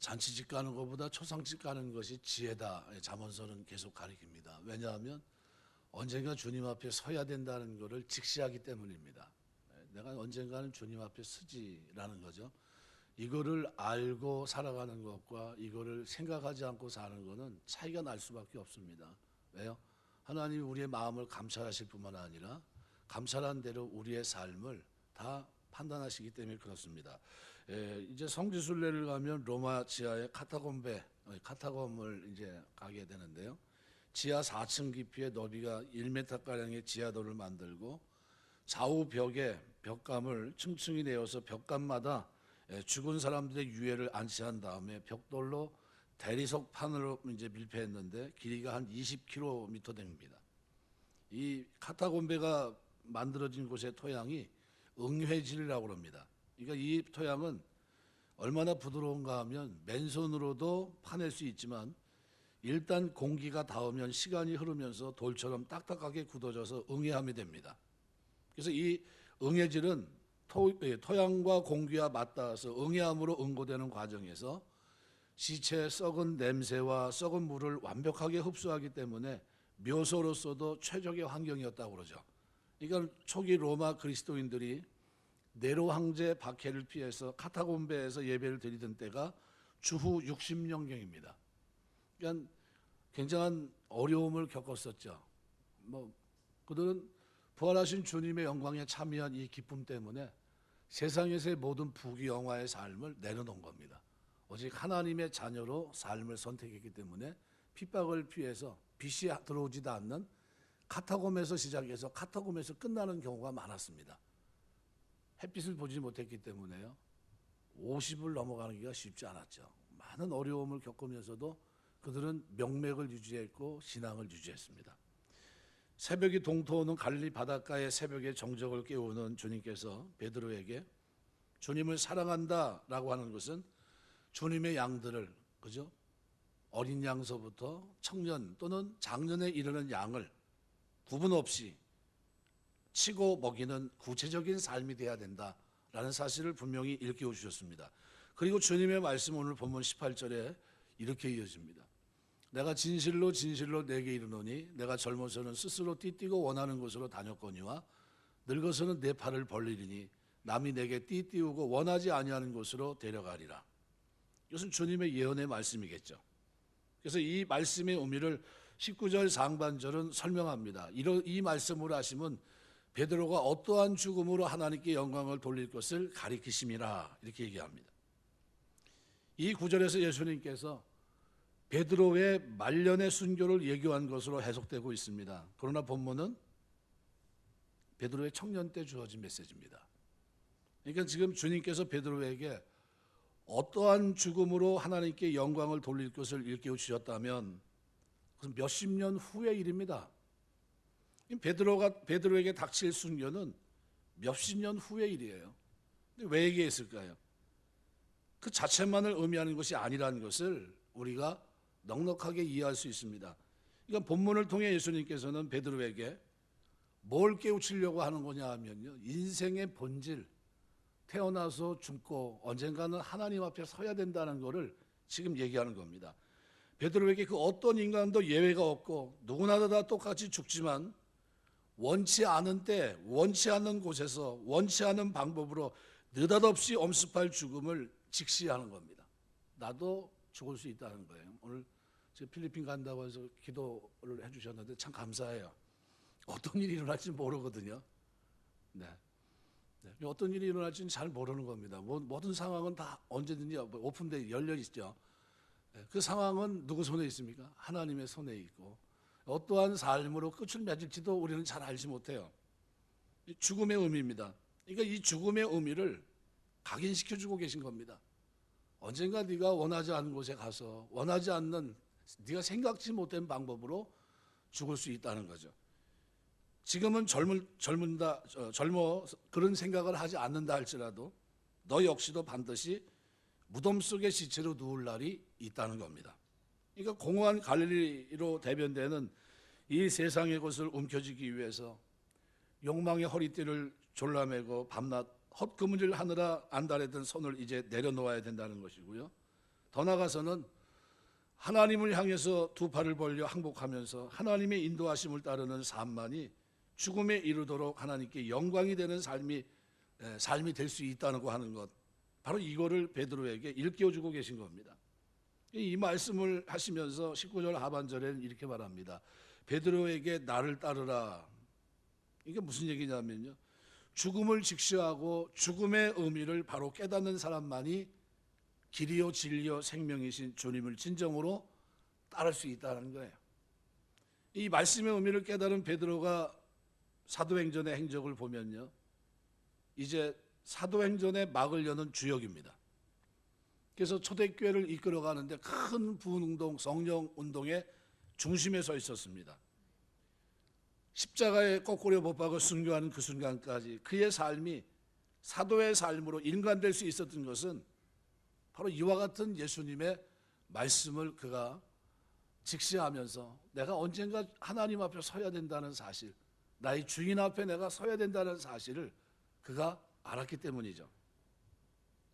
잔치집 가는 것보다 초상집 가는 것이 지혜다. 잠언서는 계속 가리킵니다. 왜냐하면 언젠가 주님 앞에 서야 된다는 것을 직시하기 때문입니다. 내가 언젠가는 주님 앞에 서지라는 거죠. 이거를 알고 살아가는 것과 이거를 생각하지 않고 사는 것은 차이가 날 수밖에 없습니다. 왜요? 하나님이 우리의 마음을 감찰하실 뿐만 아니라 감찰한 대로 우리의 삶을 다 판단하시기 때문에 그렇습니다. 이제 성지순례를 가면 로마 지하의 카타콤을 이제 가게 되는데요. 지하 4층 깊이의 너비가 1m 가량의 지하도를 만들고 좌우 벽에 벽감을 층층이 내어서 벽감마다 죽은 사람들의 유해를 안치한 다음에 벽돌로 대리석판으로 이제 밀폐했는데 길이가 한 20km 됩니다. 이 카타콤베가 만들어진 곳의 토양이 응회질이라고 합니다. 그러니까 이 토양은 얼마나 부드러운가 하면 맨손으로도 파낼 수 있지만 일단 공기가 닿으면 시간이 흐르면서 돌처럼 딱딱하게 굳어져서 응애함이 됩니다. 그래서 이 응애질은 토양과 공기와 맞닿아서 응애함으로 응고되는 과정에서 시체의 썩은 냄새와 썩은 물을 완벽하게 흡수하기 때문에 묘소로서도 최적의 환경이었다고 그러죠. 그러니까 초기 로마 그리스도인들이 네로 황제 박해를 피해서 카타콤베에서 예배를 드리던 때가 주후 60년경입니다. 그러니까 굉장한 어려움을 겪었었죠. 그들은 부활하신 주님의 영광에 참여한 이 기쁨 때문에 세상에서의 모든 부귀영화의 삶을 내려놓은 겁니다. 오직 하나님의 자녀로 삶을 선택했기 때문에 핍박을 피해서 빛이 들어오지도 않는 카타콤에서 시작해서 카타콤에서 끝나는 경우가 많았습니다. 햇빛을 보지 못했기 때문에요. 50을 넘어가기가 쉽지 않았죠. 많은 어려움을 겪으면서도 그들은 명맥을 유지했고 신앙을 유지했습니다. 새벽이 동토하는 갈릴리 바닷가의 새벽의 정적을 깨우는 주님께서 베드로에게 주님을 사랑한다라고 하는 것은 주님의 양들을, 그죠? 어린 양서부터 청년 또는 장년에 이르는 양을 구분 없이 치고 먹이는 구체적인 삶이 돼야 된다라는 사실을 분명히 일깨워 주셨습니다. 그리고 주님의 말씀 오늘 본문 18절에 이렇게 이어집니다. 내가 진실로 진실로 내게 이르노니 내가 젊어서는 스스로 띠띠고 원하는 곳으로 다녔거니와 늙어서는 내 팔을 벌리리니 남이 내게 띠띠우고 원하지 아니하는 곳으로 데려가리라. 이것은 주님의 예언의 말씀이겠죠. 그래서 이 말씀의 의미를 19절 상반절은 설명합니다. 이 말씀으로 하시면 베드로가 어떠한 죽음으로 하나님께 영광을 돌릴 것을 가리키심이라 이렇게 얘기합니다. 이 구절에서 예수님께서 베드로의 말년의 순교를 예고한 것으로 해석되고 있습니다. 그러나 본문은 베드로의 청년 때 주어진 메시지입니다. 그러니까 지금 주님께서 베드로에게 어떠한 죽음으로 하나님께 영광을 돌릴 것을 일깨워 주셨다면 그것은 몇십 년 후의 일입니다. 베드로에게 닥칠 순교는 몇십 년 후의 일이에요. 근데 왜 얘기했을까요? 그 자체만을 의미하는 것이 아니라는 것을 우리가 넉넉하게 이해할 수 있습니다. 그러니까 본문을 통해 예수님께서는 베드로에게 뭘 깨우치려고 하는 거냐 하면요, 인생의 본질, 태어나서 죽고 언젠가는 하나님 앞에 서야 된다는 것을 지금 얘기하는 겁니다. 베드로에게 그 어떤 인간도 예외가 없고 누구나 다 똑같이 죽지만 원치 않은 때, 원치 않는 곳에서, 원치 않은 방법으로 느닷없이 엄습할 죽음을 직시하는 겁니다. 나도 죽을 수 있다는 거예요. 오늘 제가 필리핀 간다고 해서 기도를 해주셨는데 참 감사해요. 어떤 일이 일어날지 모르거든요. 네. 어떤 일이 일어날지는 잘 모르는 겁니다. 모든 상황은 다 언제든지 오픈되어 열려 있죠. 그 상황은 누구 손에 있습니까? 하나님의 손에 있고 어떠한 삶으로 끝을 맺을지도 우리는 잘 알지 못해요. 죽음의 의미입니다. 그러니까 이 죽음의 의미를 각인시켜주고 계신 겁니다. 언젠가 네가 원하지 않는 곳에 가서 원하지 않는 네가 생각지 못한 방법으로 죽을 수 있다는 거죠. 지금은 젊어 그런 생각을 하지 않는다 할지라도 너 역시도 반드시 무덤 속의 시체로 누울 날이 있다는 겁니다. 그러니까 공허한 갈릴리로 대변되는 이 세상의 것을 움켜쥐기 위해서 욕망의 허리띠를 졸라매고 밤낮 헛그물을 하느라 안달했던 손을 이제 내려놓아야 된다는 것이고요. 더 나아가서는 하나님을 향해서 두 팔을 벌려 항복하면서 하나님의 인도하심을 따르는 삶만이 죽음에 이르도록 하나님께 영광이 되는 삶이 될 수 있다고 하는 것, 바로 이거를 베드로에게 일깨워주고 계신 겁니다. 이 말씀을 하시면서 19절 하반절에는 이렇게 말합니다. 베드로에게 나를 따르라. 이게 무슨 얘기냐면요, 죽음을 직시하고 죽음의 의미를 바로 깨닫는 사람만이 길이요 진리요 생명이신 주님을 진정으로 따를 수 있다는 거예요. 이 말씀의 의미를 깨달은 베드로가 사도행전의 행적을 보면요, 이제 사도행전의 막을 여는 주역입니다. 그래서 초대교회를 이끌어가는데 큰 부흥운동, 성령운동의 중심에 서 있었습니다. 십자가에 거꾸로 못 박아 순교하는 그 순간까지 그의 삶이 사도의 삶으로 인간될 수 있었던 것은 바로 이와 같은 예수님의 말씀을 그가 직시하면서 내가 언젠가 하나님 앞에 서야 된다는 사실, 나의 주인 앞에 내가 서야 된다는 사실을 그가 알았기 때문이죠.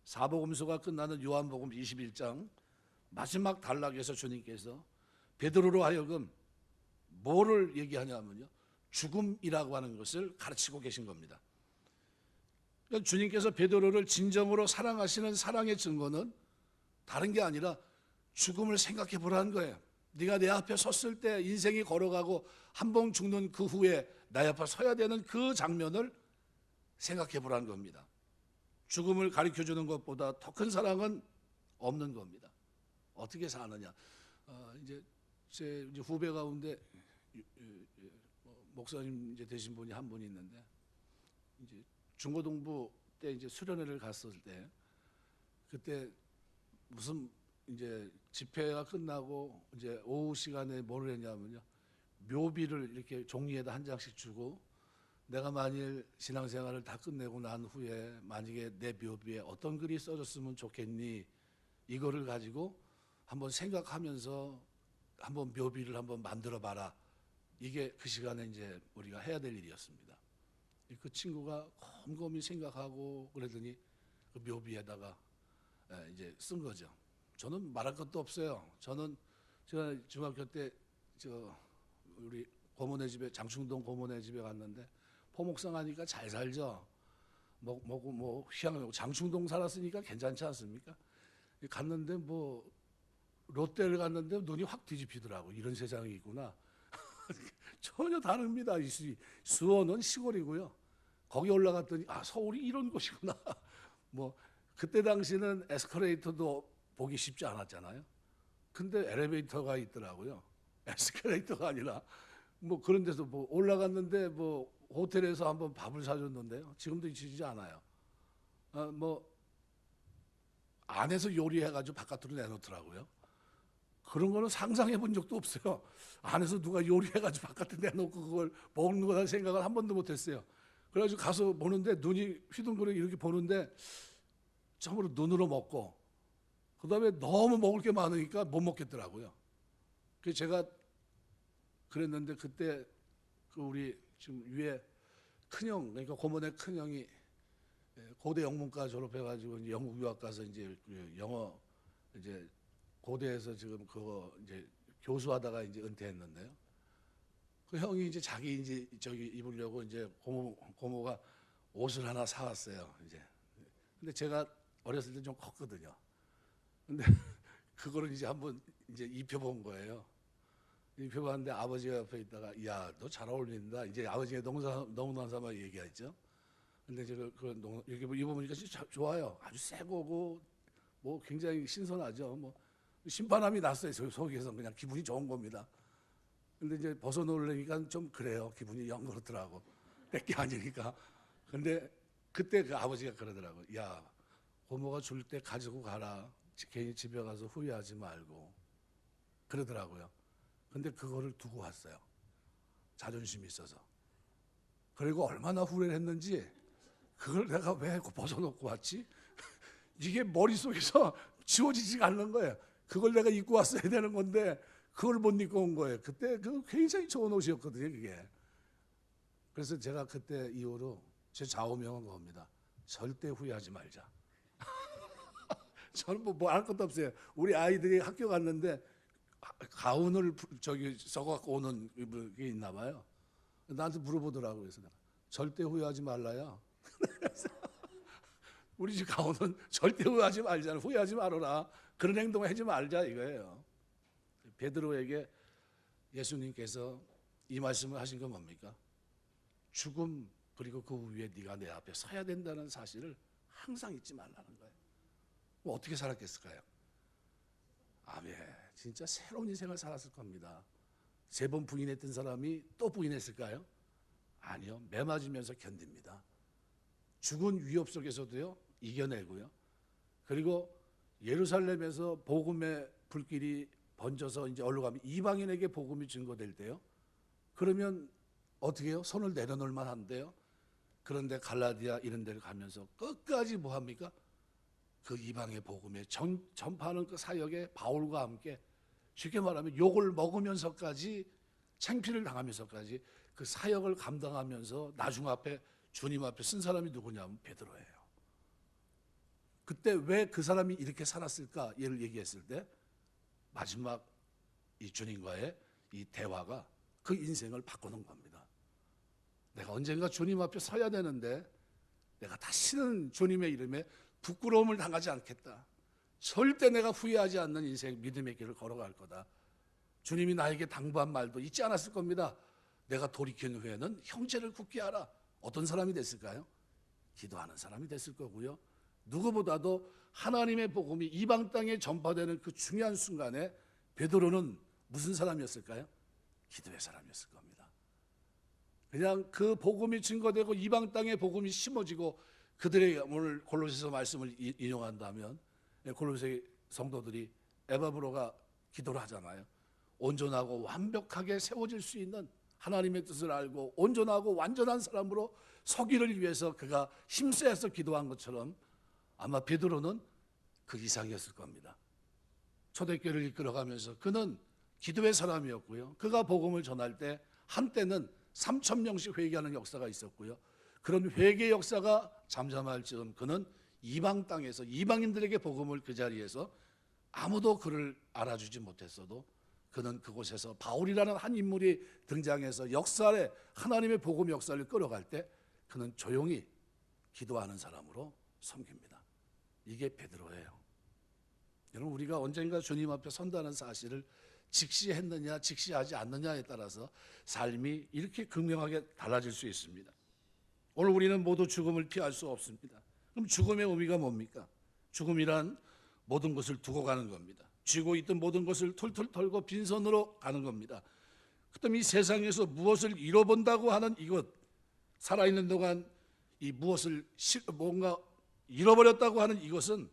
사복음서가 끝나는 요한복음 21장 마지막 단락에서 주님께서 베드로로 하여금 뭐를 얘기하냐면요, 죽음이라고 하는 것을 가르치고 계신 겁니다. 그러니까 주님께서 베드로를 진정으로 사랑하시는 사랑의 증거는 다른 게 아니라 죽음을 생각해 보라는 거예요. 네가 내 앞에 섰을 때, 인생이 걸어가고 한 번 죽는 그 후에 내 앞에 서야 되는 그 장면을 생각해 보라는 겁니다. 죽음을 가르쳐 주는 것보다 더 큰 사랑은 없는 겁니다. 어떻게 사느냐? 이제 제 후배 가운데 목사님 이제 되신 분이 한 분이 있는데, 이제 중고등부 때 이제 수련회를 갔을 때, 그때 무슨 이제 집회가 끝나고 이제 오후 시간에 뭘 했냐면요, 묘비를 이렇게 종이에다 한 장씩 주고, 내가 만일 신앙생활을 다 끝내고 난 후에 만약에 내 묘비에 어떤 글이 써졌으면 좋겠니, 이거를 가지고 한번 생각하면서 한번 묘비를 한번 만들어 봐라. 이게 그 시간에 이제 우리가 해야 될 일이었습니다. 그 친구가 곰곰이 생각하고 그러더니 그 묘비에다가 이제 쓴 거죠. 저는 말할 것도 없어요. 제가 중학교 때 우리 고모네 집에, 장충동 고모네 집에 갔는데 포목상 하니까 잘 살죠. 희한하고 장충동 살았으니까 괜찮지 않습니까? 갔는데 롯데를 갔는데 눈이 확 뒤집히더라고. 이런 세상이 있구나. 전혀 다릅니다. 수원은 시골이고요. 거기 올라갔더니 서울이 이런 곳이구나. 그때 당시는 에스컬레이터도 보기 쉽지 않았잖아요. 근데 엘리베이터가 있더라고요. 에스컬레이터가 아니라 그런 데서 올라갔는데 호텔에서 한번 밥을 사줬는데요, 지금도 잊히지 않아요. 안에서 요리해가지고 바깥으로 내놓더라고요. 그런 거는 상상해 본 적도 없어요. 안에서 누가 요리해가지고 바깥에 내놓고 그걸 먹는 거라는 생각을 한 번도 못했어요. 그래가지고 가서 보는데 눈이 휘둥그레 이렇게 보는데 처음으로 눈으로 먹고, 그 다음에 너무 먹을 게 많으니까 못 먹겠더라고요. 그래서 제가 그랬는데, 그때 우리 지금 위에 큰형, 그러니까 고모네 큰형이 고대 영문과 졸업해가지고 이제 영국 유학 가서 이제 영어 이제 고대에서 지금 그거 이제 교수하다가 이제 은퇴했는데요. 그 형이 이제 자기 이제 입으려고 이제 고모가 옷을 하나 사왔어요. 이제 근데 제가 어렸을 때 좀 컸거든요. 근데 그거를 이제 한번 이제 입혀본 거예요. 입혀봤는데 아버지가 옆에 있다가, 야, 너 잘 어울린다. 이제 아버지가 농담 삼아 얘기했죠. 근데 제가 이렇게 입어보니까 진짜 좋아요. 아주 새 거고 굉장히 신선하죠. 신바람이 났어요. 속에서 그냥 기분이 좋은 겁니다. 근데 이제 벗어놓으려니까 좀 그래요. 기분이 영 그렇더라고. 내게 아니니까. 근데 그때 그 아버지가 그러더라고. 야, 고모가 줄 때 가지고 가라. 괜히 집에 가서 후회하지 말고. 그러더라고요. 근데 그거를 두고 왔어요. 자존심이 있어서. 그리고 얼마나 후회를 했는지, 그걸 내가 왜 벗어놓고 왔지? 이게 머릿속에서 지워지지가 않는 거예요. 그걸 내가 입고 왔어야 되는 건데 그걸 못 입고 온 거예요. 그때 그 굉장히 좋은 옷이었거든요, 그게. 그래서 제가 그때 이후로 제 좌우명은 겁니다. 절대 후회하지 말자. 저는 뭐 할 것도 없어요. 우리 아이들이 학교 갔는데 가운을 저기 써갖고 오는 게 있나 봐요. 나한테 물어보더라고요. 그래서 내가 절대 후회하지 말라야. 우리 집 가운은 절대 후회하지 말자. 후회하지 말아라. 그런 행동을 하지 말자 이거예요. 베드로에게 예수님께서 이 말씀을 하신 건 뭡니까? 죽음 그리고 그 위에 네가 내 앞에 서야 된다는 사실을 항상 잊지 말라는 거예요. 뭐 어떻게 살았겠을까요? 아멘. 진짜 새로운 인생을 살았을 겁니다. 3번 부인했던 사람이 또 부인했을까요? 아니요. 매 맞으면서 견딥니다. 죽은 위협 속에서도요 이겨내고요. 그리고 예루살렘에서 복음의 불길이 번져서 이제 올라가면 이방인에게 복음이 증거될 때요. 그러면 어떻게 해요? 손을 내려놓을 만한데요. 그런데 갈라디아 이런 데를 가면서 끝까지 뭐 합니까? 그 이방의 복음에 전파하는 그 사역에 바울과 함께 쉽게 말하면 욕을 먹으면서까지 창피를 당하면서까지 그 사역을 감당하면서 나중 앞에 주님 앞에 쓴 사람이 누구냐면 베드로예요. 그때 왜 그 사람이 이렇게 살았을까? 얘를 얘기했을 때 마지막 이 주님과의 이 대화가 그 인생을 바꾸는 겁니다. 내가 언젠가 주님 앞에 서야 되는데 내가 다시는 주님의 이름에 부끄러움을 당하지 않겠다. 절대 내가 후회하지 않는 인생 믿음의 길을 걸어갈 거다. 주님이 나에게 당부한 말도 잊지 않았을 겁니다. 내가 돌이킨 후에는 형제를 굳게 하라. 어떤 사람이 됐을까요? 기도하는 사람이 됐을 거고요. 누구보다도 하나님의 복음이 이방 땅에 전파되는 그 중요한 순간에 베드로는 무슨 사람이었을까요? 기도의 사람이었을 겁니다. 그냥 그 복음이 증거되고 이방 땅에 복음이 심어지고 그들의 오늘 골로새서 말씀을 인용한다면 골로새 성도들이 에바브로가 기도를 하잖아요. 온전하고 완벽하게 세워질 수 있는 하나님의 뜻을 알고 온전하고 완전한 사람으로 서기를 위해서 그가 힘써서 기도한 것처럼 아마 베드로는 그 이상이었을 겁니다. 초대교회를 이끌어가면서 그는 기도의 사람이었고요. 그가 복음을 전할 때 한때는 3,000명씩 회개하는 역사가 있었고요. 그런 회개 역사가 잠잠할 즈음 그는 이방 땅에서 이방인들에게 복음을 그 자리에서 아무도 그를 알아주지 못했어도 그는 그곳에서 바울이라는 한 인물이 등장해서 역사에 하나님의 복음 역사를 끌어갈 때 그는 조용히 기도하는 사람으로 섬깁니다. 이게 베드로예요. 여러분 우리가 언젠가 주님 앞에 선다는 사실을 직시했느냐 직시하지 않느냐에 따라서 삶이 이렇게 극명하게 달라질 수 있습니다. 오늘 우리는 모두 죽음을 피할 수 없습니다. 그럼 죽음의 의미가 뭡니까? 죽음이란 모든 것을 두고 가는 겁니다. 쥐고 있던 모든 것을 툴툴 털고 빈손으로 가는 겁니다. 그다음 이 세상에서 무엇을 잃어본다고 하는 이것, 살아있는 동안 이 무엇을 뭔가 잃어버렸다고 하는 이것은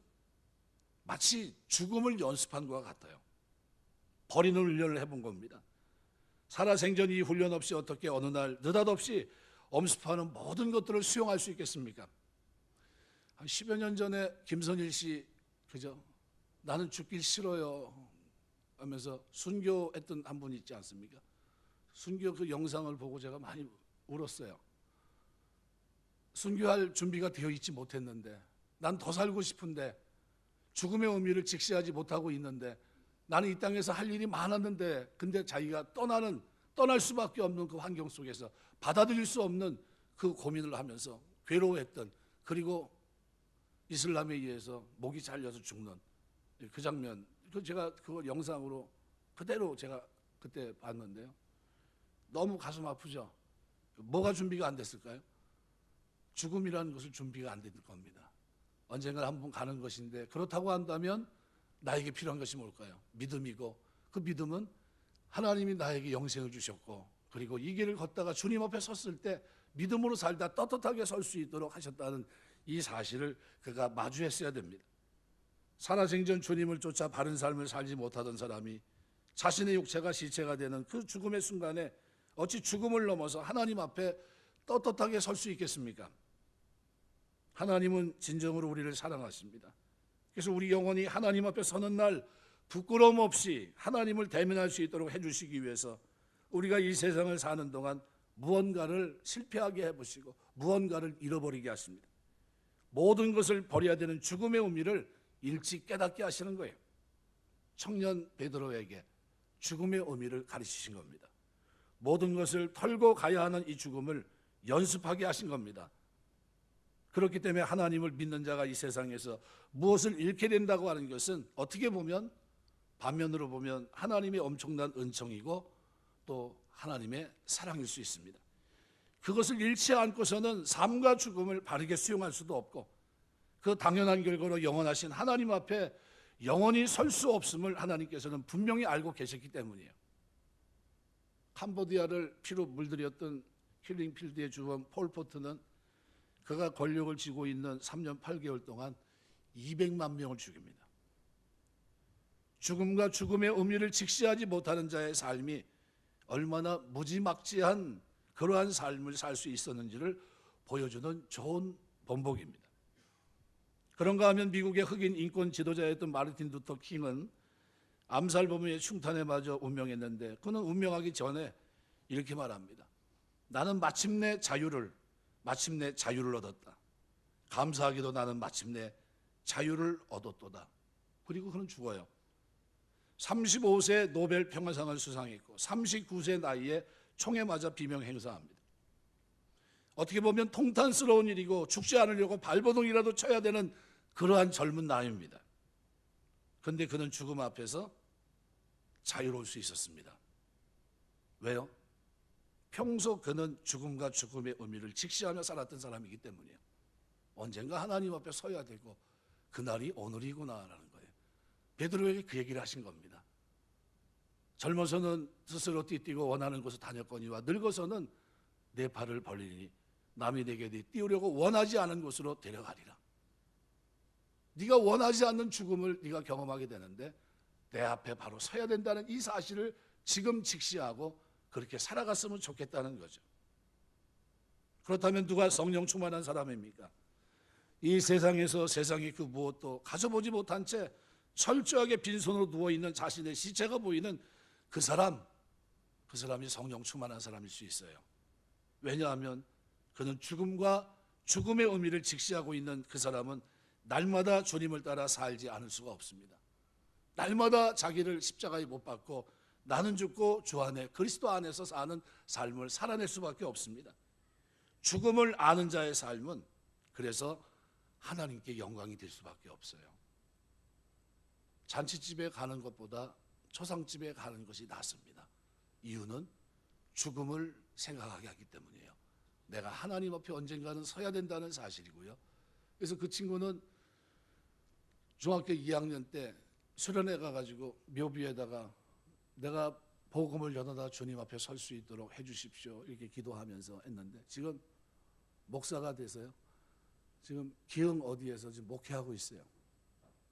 마치 죽음을 연습한 것과 같아요. 버리는 훈련을 해본 겁니다. 살아생전 이 훈련 없이 어떻게 어느 날 느닷없이 엄습하는 모든 것들을 수용할 수 있겠습니까? 한 10여 년 전에 김선일 씨 그죠? 나는 죽길 싫어요 하면서 순교했던 한 분 있지 않습니까? 순교 그 영상을 보고 제가 많이 울었어요. 순교할 준비가 되어 있지 못했는데 난 더 살고 싶은데 죽음의 의미를 직시하지 못하고 있는데 나는 이 땅에서 할 일이 많았는데 근데 자기가 떠날 수밖에 없는 그 환경 속에서 받아들일 수 없는 그 고민을 하면서 괴로워했던 그리고 이슬람에 의해서 목이 잘려서 죽는 그 장면 제가 그 영상으로 그대로 제가 그때 봤는데요. 너무 가슴 아프죠. 뭐가 준비가 안 됐을까요? 죽음이라는 것을 준비가 안 될 겁니다. 언젠가 한번 가는 것인데 그렇다고 한다면 나에게 필요한 것이 뭘까요? 믿음이고 그 믿음은 하나님이 나에게 영생을 주셨고 그리고 이 길을 걷다가 주님 앞에 섰을 때 믿음으로 살다 떳떳하게 설 수 있도록 하셨다는 이 사실을 그가 마주했어야 됩니다. 살아생전 주님을 쫓아 바른 삶을 살지 못하던 사람이 자신의 육체가 시체가 되는 그 죽음의 순간에 어찌 죽음을 넘어서 하나님 앞에 떳떳하게 설 수 있겠습니까? 하나님은 진정으로 우리를 사랑하십니다. 그래서 우리 영혼이 하나님 앞에 서는 날 부끄러움 없이 하나님을 대면할 수 있도록 해주시기 위해서 우리가 이 세상을 사는 동안 무언가를 실패하게 해보시고 무언가를 잃어버리게 하십니다. 모든 것을 버려야 되는 죽음의 의미를 일찍 깨닫게 하시는 거예요. 청년 베드로에게 죽음의 의미를 가르치신 겁니다. 모든 것을 털고 가야 하는 이 죽음을 연습하게 하신 겁니다. 그렇기 때문에 하나님을 믿는 자가 이 세상에서 무엇을 잃게 된다고 하는 것은 어떻게 보면 반면으로 보면 하나님의 엄청난 은총이고 또 하나님의 사랑일 수 있습니다. 그것을 잃지 않고서는 삶과 죽음을 바르게 수용할 수도 없고 그 당연한 결과로 영원하신 하나님 앞에 영원히 설 수 없음을 하나님께서는 분명히 알고 계셨기 때문이에요. 캄보디아를 피로 물들였던 킬링필드의 주범 폴 포트는 그가 권력을 쥐고 있는 3년 8개월 동안 200만 명을 죽입니다. 죽음과 죽음의 의미를 직시하지 못하는 자의 삶이 얼마나 무지막지한 그러한 삶을 살 수 있었는지를 보여주는 좋은 본보기입니다. 그런가 하면 미국의 흑인 인권 지도자였던 마르틴 루터 킹은 암살범의 충탄에 맞아 운명했는데 그는 운명하기 전에 이렇게 말합니다. 나는 마침내 자유를 얻었다. 감사하게도 나는 마침내 자유를 얻었도다. 그리고 그는 죽어요. 35세 노벨 평화상을 수상했고 39세 나이에 총에 맞아 비명 행사합니다. 어떻게 보면 통탄스러운 일이고 죽지 않으려고 발버둥이라도 쳐야 되는 그러한 젊은 나이입니다. 그런데 그는 죽음 앞에서 자유로울 수 있었습니다. 왜요? 평소 그는 죽음과 죽음의 의미를 직시하며 살았던 사람이기 때문이에요. 언젠가 하나님 앞에 서야 되고 그날이 오늘이구나라는 거예요. 베드로에게 그 얘기를 하신 겁니다. 젊어서는 스스로 띠뛰고 원하는 곳을 다녔거니와 늙어서는 내 발을 벌리니 남이 내게 띄우려고 원하지 않은 곳으로 데려가리라. 네가 원하지 않는 죽음을 네가 경험하게 되는데 내 앞에 바로 서야 된다는 이 사실을 지금 직시하고 그렇게 살아갔으면 좋겠다는 거죠. 그렇다면 누가 성령 충만한 사람입니까? 이 세상에서 세상이 그 무엇도 가져보지 못한 채 철저하게 빈손으로 누워있는 자신의 시체가 보이는 그 사람이 성령 충만한 사람일 수 있어요. 왜냐하면 그는 죽음과 죽음의 의미를 직시하고 있는 그 사람은 날마다 주님을 따라 살지 않을 수가 없습니다. 날마다 자기를 십자가에 못 박고 나는 죽고 주 안에 그리스도 안에서 사는 삶을 살아낼 수밖에 없습니다. 죽음을 아는 자의 삶은 그래서 하나님께 영광이 될 수밖에 없어요. 잔치집에 가는 것보다 초상집에 가는 것이 낫습니다. 이유는 죽음을 생각하게 하기 때문이에요. 내가 하나님 앞에 언젠가는 서야 된다는 사실이고요. 그래서 그 친구는 중학교 2학년 때 수련회 가가지고 묘비에다가 내가 복음을 전하다 주님 앞에 설 수 있도록 해주십시오 이렇게 기도하면서 했는데 지금 목사가 돼서요. 지금 기흥 어디에서 지금 목회하고 있어요.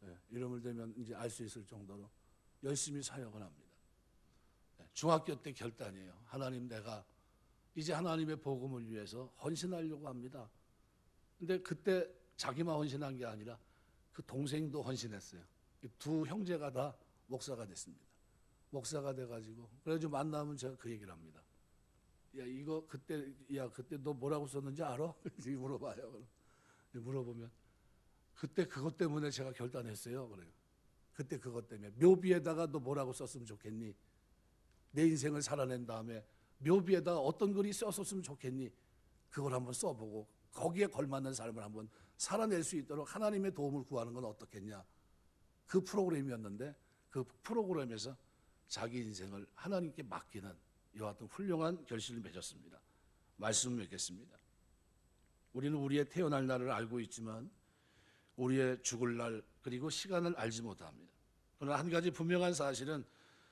네, 이름을 대면 이제 알 수 있을 정도로 열심히 사역을 합니다. 네, 중학교 때 결단이에요. 하나님, 내가 이제 하나님의 복음을 위해서 헌신하려고 합니다. 근데 그때 자기만 헌신한 게 아니라 그 동생도 헌신했어요. 두 형제가 다 목사가 됐습니다. 목사가 돼가지고 그래가지고 만나면 제가 그 얘기를 합니다. 그때 너 뭐라고 썼는지 알아? 물어봐요. 물어보면 그때 그것 때문에 제가 결단했어요. 그래요. 그때 그것 때문에 묘비에다가 너 뭐라고 썼으면 좋겠니? 내 인생을 살아낸 다음에 묘비에다가 어떤 글이 썼었으면 좋겠니? 그걸 한번 써보고 거기에 걸맞는 삶을 한번 살아낼 수 있도록 하나님의 도움을 구하는 건 어떻겠냐? 그 프로그램이었는데 그 프로그램에서 자기 인생을 하나님께 맡기는 이와 같은 훌륭한 결실을 맺었습니다. 말씀을 맺겠습니다. 우리는 우리의 태어날 날을 알고 있지만 우리의 죽을 날 그리고 시간을 알지 못합니다. 그러나 한 가지 분명한 사실은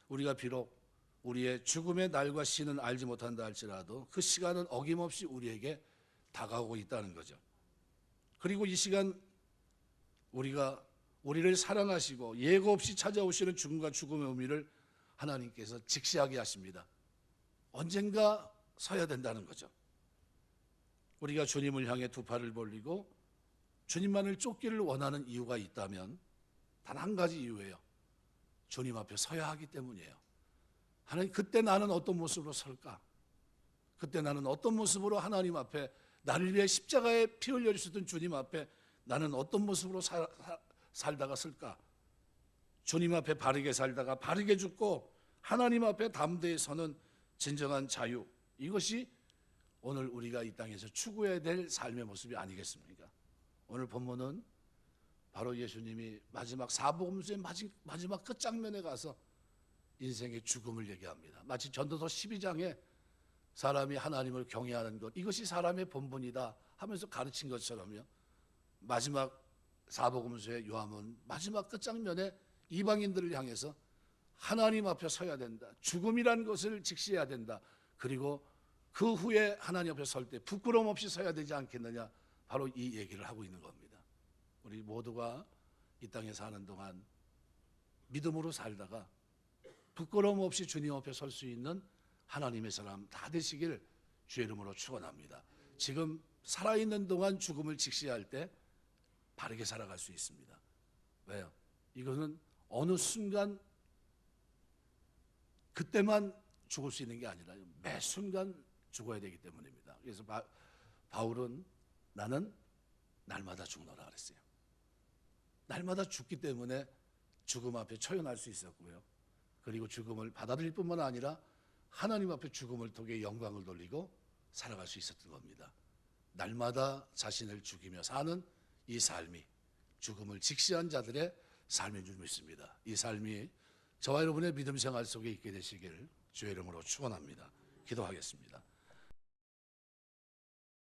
우리가 비록 우리의 죽음의 날과 시는 알지 못한다 할지라도 그 시간은 어김없이 우리에게 다가오고 있다는 거죠. 그리고 이 시간 우리를 사랑하시고 예고 없이 찾아오시는 죽음과 죽음의 의미를 하나님께서 직시하게 하십니다. 언젠가 서야 된다는 거죠. 우리가 주님을 향해 두 팔을 벌리고 주님만을 쫓기를 원하는 이유가 있다면 단 한 가지 이유예요. 주님 앞에 서야 하기 때문이에요. 하나님, 그때 나는 어떤 모습으로 설까? 그때 나는 어떤 모습으로 하나님 앞에 나를 위해 십자가에 피 흘려 주셨던 주님 앞에 나는 어떤 모습으로 살다가 쓸까? 주님 앞에 바르게 살다가 바르게 죽고 하나님 앞에 담대히 서는 진정한 자유, 이것이 오늘 우리가 이 땅에서 추구해야 될 삶의 모습이 아니겠습니까? 오늘 본문은 바로 예수님이 마지막 사복음서의 마지막 끝장면에 가서 인생의 죽음을 얘기합니다. 마치 전도서 12장에 사람이 하나님을 경외하는 것, 이것이 사람의 본분이다 하면서 가르친 것처럼요, 마지막 사복음서의 요한은 마지막 끝장면에 이방인들을 향해서 하나님 앞에 서야 된다, 죽음이라는 것을 직시해야 된다, 그리고 그 후에 하나님 앞에 설 때 부끄러움 없이 서야 되지 않겠느냐, 바로 이 얘기를 하고 있는 겁니다. 우리 모두가 이 땅에 사는 동안 믿음으로 살다가 부끄러움 없이 주님 앞에 설 수 있는 하나님의 사람 다 되시길 주의 이름으로 축원합니다. 지금 살아있는 동안 죽음을 직시할 때 바르게 살아갈 수 있습니다. 왜요? 이것은 어느 순간 그때만 죽을 수 있는 게 아니라 매 순간 죽어야 되기 때문입니다. 그래서 바울은 나는 날마다 죽노라 그랬어요. 날마다 죽기 때문에 죽음 앞에 처연할 수 있었고요. 그리고 죽음을 받아들일 뿐만 아니라 하나님 앞에 죽음을 통해 영광을 돌리고 살아갈 수 있었던 겁니다. 날마다 자신을 죽이며 사는 이 삶이 죽음을 직시한 자들의 삶인 줄 믿습니다. 이 삶이 저와 여러분의 믿음 생활 속에 있게 되시길 주의 이름으로 축원합니다. 기도하겠습니다.